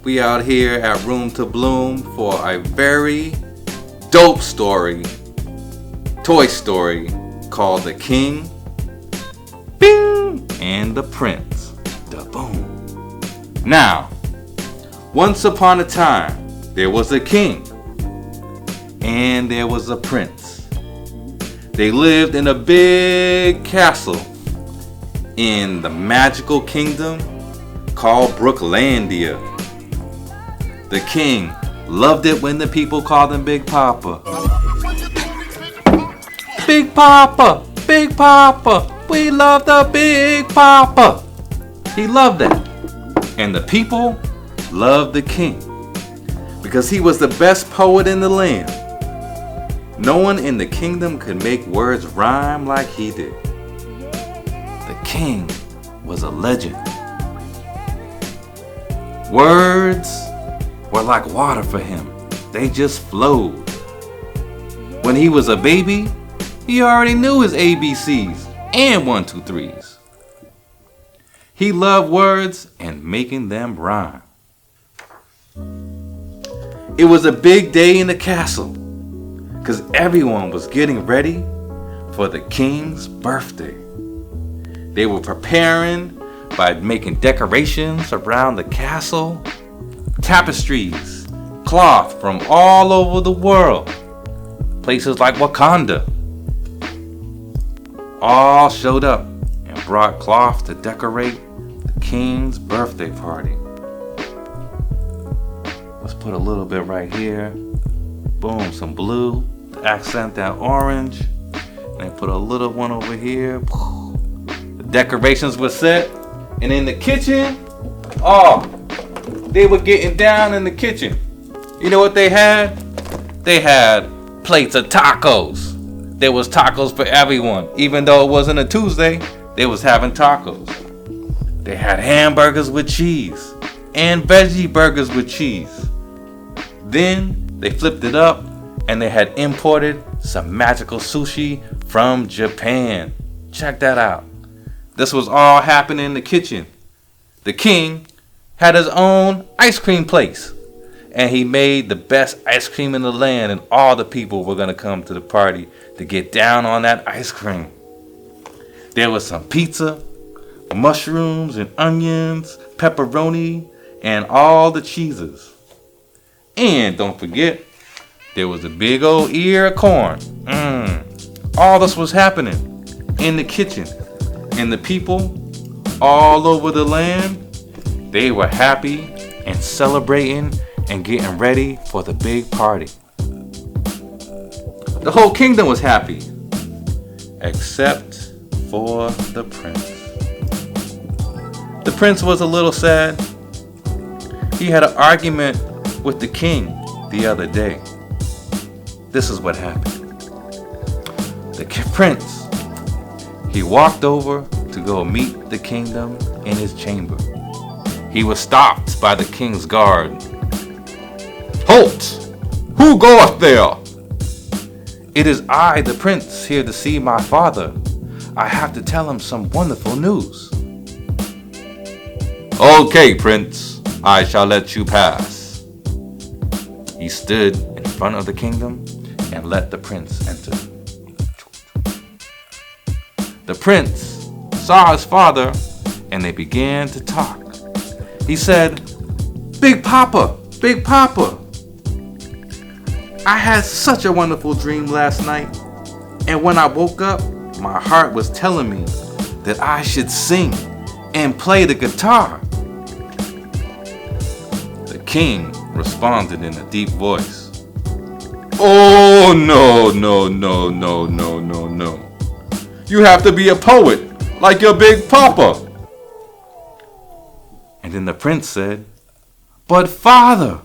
We out here at Room to Bloom for a very dope story, toy story called The King, Bing, and the Prince, Da Boom. Now, once upon a time, there was a king and there was a prince. They lived in a big castle in the magical kingdom called Brooklandia. The king loved it when the people called him Big Poppa. Big Poppa, Big Poppa, we love the Big Poppa. He loved that. And the people loved the king because he was the best poet in the land. No one in the kingdom could make words rhyme like he did. The king was a legend. Words were like water for him. They just flowed. When he was a baby, he already knew his ABCs and 1, 2, 3s. He loved words and making them rhyme. It was a big day in the castle because everyone was getting ready for the king's birthday. They were preparing by making decorations around the castle, tapestries, cloth from all over the world, places like Wakanda, all showed up and brought cloth to decorate the king's birthday party. Let's put a little bit right here. Boom, some blue to accent that orange. And then put a little one over here. The decorations were set. And in the kitchen, they were getting down in the kitchen. You know what they had? They had plates of tacos. There was tacos for everyone. Even though it wasn't a Tuesday, they was having tacos. They had hamburgers with cheese and veggie burgers with cheese. Then they flipped it up and they had imported some magical sushi from Japan. Check that out. This was all happening in the kitchen. The king had his own ice cream place. And he made the best ice cream in the land, and all the people were going to come to the party to get down on that ice cream. There was some pizza, mushrooms and onions, pepperoni, and all the cheeses. And don't forget, there was a big old ear of corn. All this was happening in the kitchen. And the people all over the land, they were happy and celebrating and getting ready for the big party. The whole kingdom was happy, except for the prince. The prince was a little sad. He had an argument with the king the other day. This is what happened. The prince, he walked over to go meet the kingdom in his chamber. He was stopped by the king's guard. Halt! Who goeth there? It is I, the prince, here to see my father. I have to tell him some wonderful news. Okay, prince, I shall let you pass. He stood in front of the kingdom and let the prince enter. The prince saw his father and they began to talk. He said, Big Poppa, Big Poppa, I had such a wonderful dream last night, and when I woke up, my heart was telling me that I should sing and play the guitar. The king responded in a deep voice. Oh, no, no, no, no, no, no, no. You have to be a poet, like your Big Poppa. And then the prince said, But father,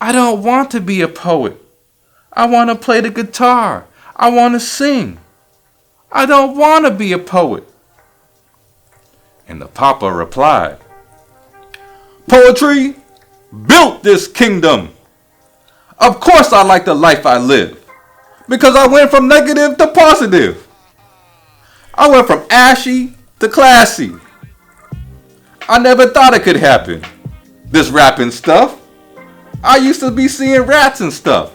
I don't want to be a poet. I want to play the guitar. I want to sing. I don't want to be a poet. And the Poppa replied, Poetry built this kingdom. Of course I like the life I live, because I went from negative to positive. I went from ashy to classy. I never thought it could happen, this rapping stuff. I used to be seeing rats and stuff.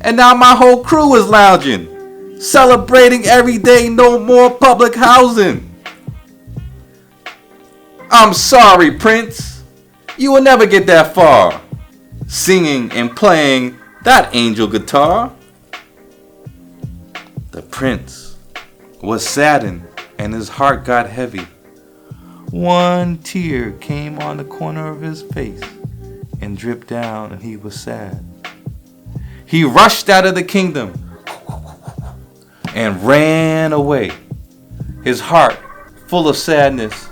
And now my whole crew is lounging, celebrating every day, no more public housing. I'm sorry, Prince. You will never get that far, singing and playing that angel guitar. The prince was saddened and his heart got heavy. One tear came on the corner of his face and dripped down, and he was sad. He rushed out of the kingdom and ran away, his heart full of sadness.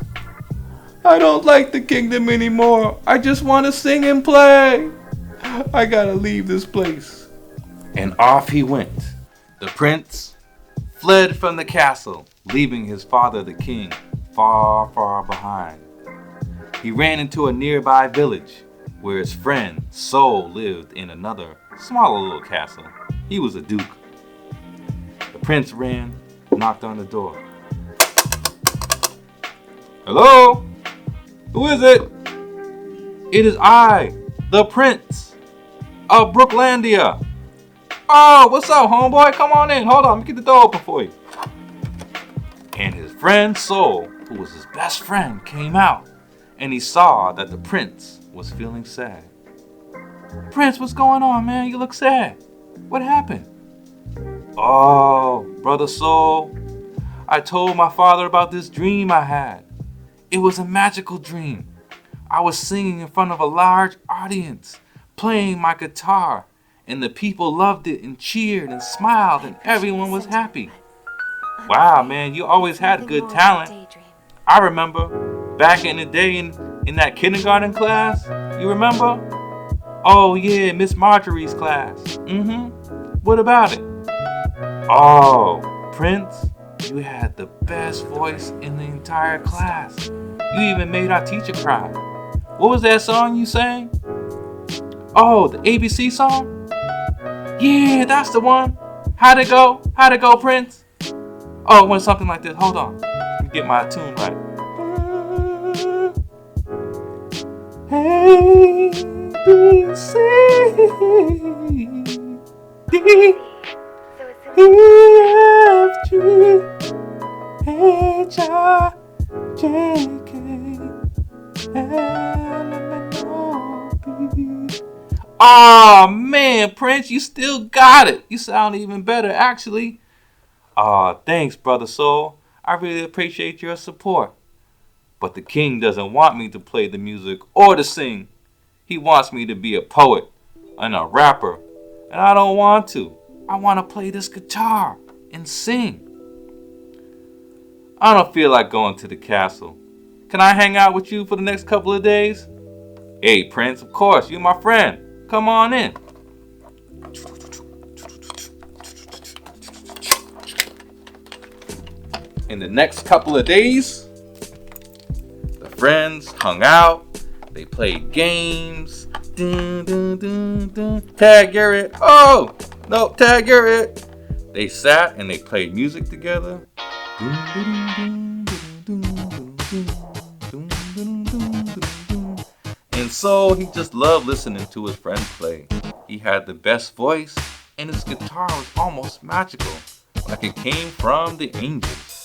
I don't like the kingdom anymore. I just want to sing and play. I gotta leave this place. And off he went. The prince fled from the castle, leaving his father, the king, far, far behind. He ran into a nearby village where his friend Soul lived in another smaller little castle. He was a duke. The prince ran, knocked on the door. Hello? Who is it? It is I, the prince of Brooklandia. Oh, what's up, homeboy? Come on in. Hold on, let me get the door open for you. And his friend Soul, who was his best friend, came out, and he saw that the prince was feeling sad. Prince, what's going on, man? You look sad. What happened? Oh, brother Soul, I told my father about this dream I had. It was a magical dream. I was singing in front of a large audience, playing my guitar, and the people loved it and cheered and smiled, and everyone was happy. Wow, man, you always had good talent. I remember back in the day in that kindergarten class. You remember? Oh, yeah, Miss Marjorie's class. What about it? Oh, Prince, you had the best voice in the entire class. You even made our teacher cry. What was that song you sang? Oh, the ABC song? Yeah, that's the one. How'd it go? How'd it go, Prince? Oh, it went something like this. Hold on. Let me get my tune right. A, B, C, D, E, F, G, H, I, J, K, L, M, N, O, P. Oh man, Prince, you still got it. You sound even better, actually. Thanks, brother Soul. I really appreciate your support. But the king doesn't want me to play the music or to sing. He wants me to be a poet and a rapper. And I don't want to. I want to play this guitar and sing. I don't feel like going to the castle. Can I hang out with you for the next couple of days? Hey, Prince, of course, you're my friend. Come on in. In the next couple of days, the friends hung out. They played games. Dun, dun, dun, dun. Tag, you're it. Oh, no, tag, you're it. They sat and they played music together. And so he just loved listening to his friend play. He had the best voice, and his guitar was almost magical, like it came from the angels.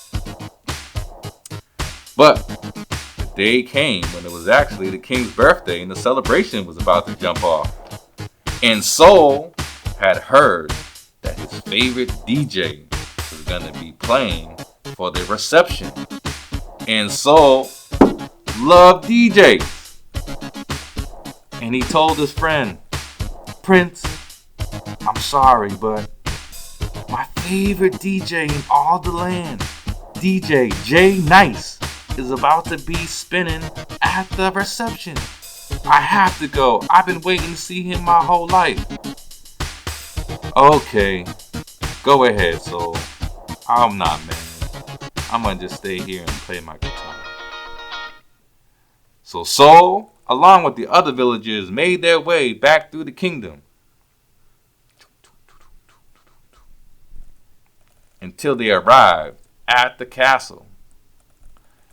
But the day came when it was actually the king's birthday and the celebration was about to jump off. And Soul had heard that his favorite DJ was going to be playing for the reception. And Soul loved DJs. And he told his friend, Prince, I'm sorry, but my favorite DJ in all the land, DJ J Nice, is about to be spinning at the reception. I have to go. I've been waiting to see him my whole life. Okay, go ahead, Soul. I'm not mad. I'm gonna just stay here and play my guitar. So Soul, along with the other villagers, made their way back through the kingdom until they arrived at the castle.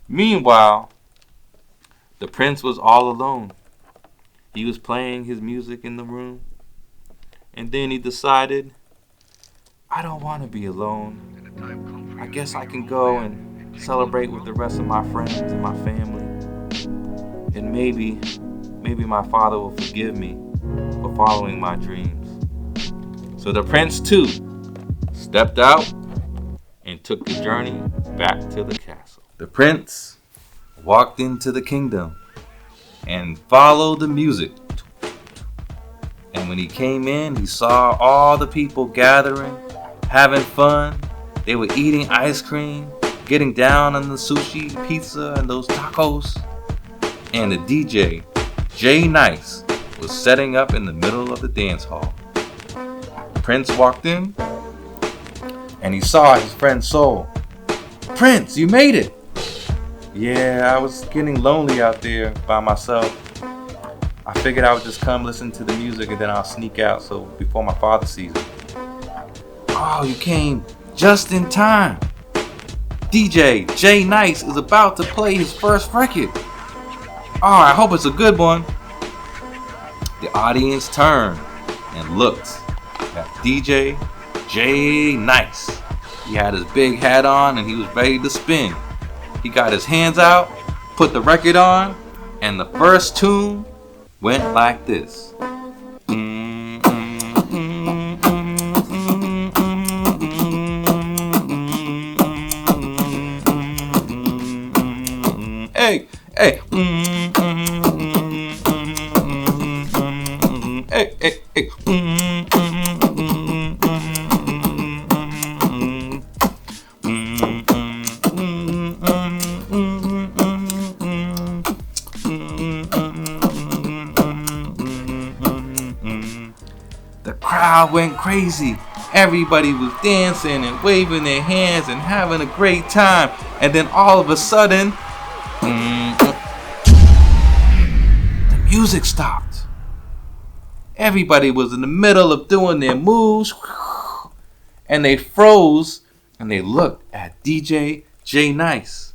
Meanwhile, the prince was all alone. He was playing his music in the room, and then he decided, I don't want to be alone. I guess I can go and celebrate with the rest of my friends and my family. And maybe my father will forgive me for following my dreams. So the prince too stepped out and took the journey back to the castle. The prince walked into the kingdom and followed the music. And when he came in, he saw all the people gathering, having fun. They were eating ice cream, getting down on the sushi, pizza, and those tacos. And the DJ, Jay Nice, was setting up in the middle of the dance hall. Prince walked in, and he saw his friend Soul. Prince, you made it! Yeah, I was getting lonely out there by myself. I figured I would just come listen to the music and then I'll sneak out so before my father sees it. Oh, you came just in time. DJ Jay Nice is about to play his first record. Oh, I hope it's a good one. The audience turned and looked at DJ Jay Nice. He had his big hat on and he was ready to spin. He got his hands out, put the record on, and the first tune went like this. Hey, hey. Hey, hey, hey. The crowd went crazy. Everybody was dancing and waving their hands and having a great time. And then all of a sudden, the music stopped. Everybody was in the middle of doing their moves, and they froze and they looked at DJ Jay Nice.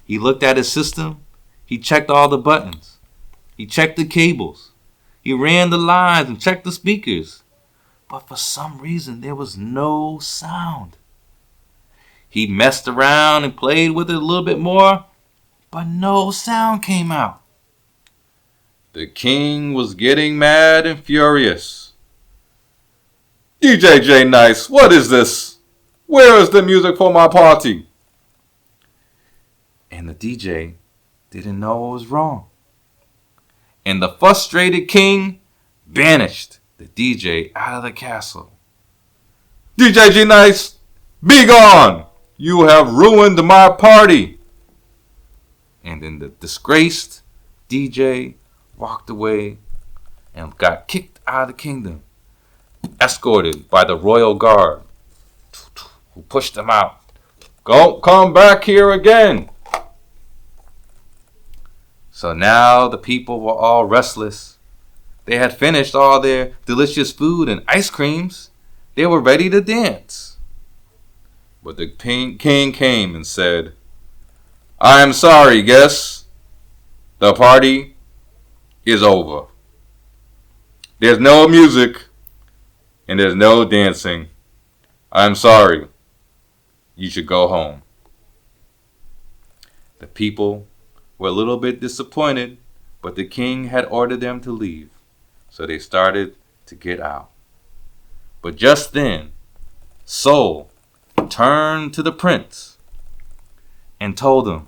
He looked at his system. He checked all the buttons. He checked the cables. He ran the lines and checked the speakers. But for some reason, there was no sound. He messed around and played with it a little bit more, but no sound came out. The king was getting mad and furious. DJ Jay Nice, what is this? Where is the music for my party? And the DJ didn't know what was wrong. And the frustrated king banished the DJ out of the castle. DJ Jay Nice, be gone! You have ruined my party. And then the disgraced DJ walked away and got kicked out of the kingdom, escorted by the royal guard, who pushed him out. Don't come back here again. So now the people were all restless. They had finished all their delicious food and ice creams. They were ready to dance. But the king came and said, I am sorry, guests. The party is over. There's no music and there's no dancing. I'm sorry. You should go home. The people were a little bit disappointed, but the king had ordered them to leave, so they started to get out. But just then, Soul turned to the prince and told him,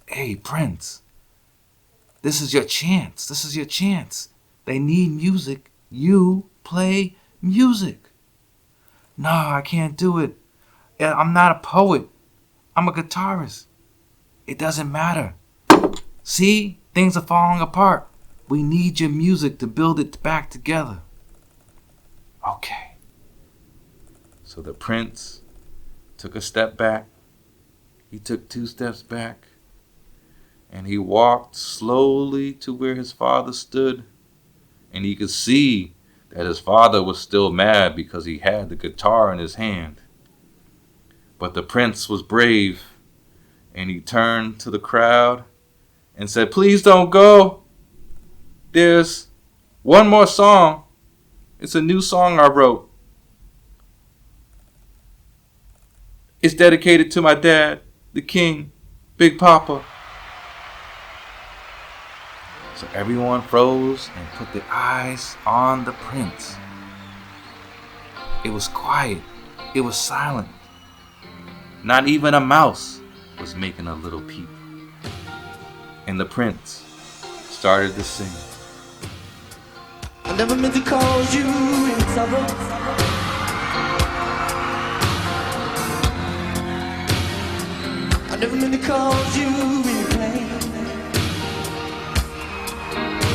Hey, prince, this is your chance. This is your chance. They need music. You play music. No, I can't do it. I'm not a poet. I'm a guitarist. It doesn't matter. See, things are falling apart. We need your music to build it back together. Okay. So the prince took a step back. He took 2 steps back. And he walked slowly to where his father stood. And he could see that his father was still mad because he had the guitar in his hand. But the prince was brave. And he turned to the crowd and said, Please don't go. there's one more song. It's a new song I wrote. It's dedicated to my dad, the King, Big Poppa. So everyone froze and put their eyes on the prince. It was quiet. It was silent. Not even a mouse was making a little peep. And the prince started to sing. I never meant to cause you any trouble. I never meant to cause you any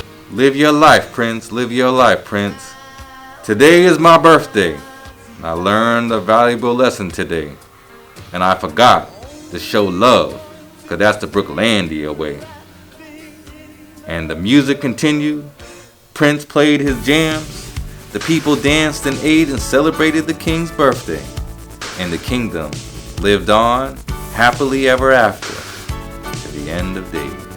pain. Live your life, Prince. Live your life, Prince. Today is my birthday. I learned a valuable lesson today. And I forgot to show love, because that's the Brooklandia way. And the music continued. Prince played his jams. The people danced and ate and celebrated the king's birthday. And the kingdom lived on happily ever after to the end of days.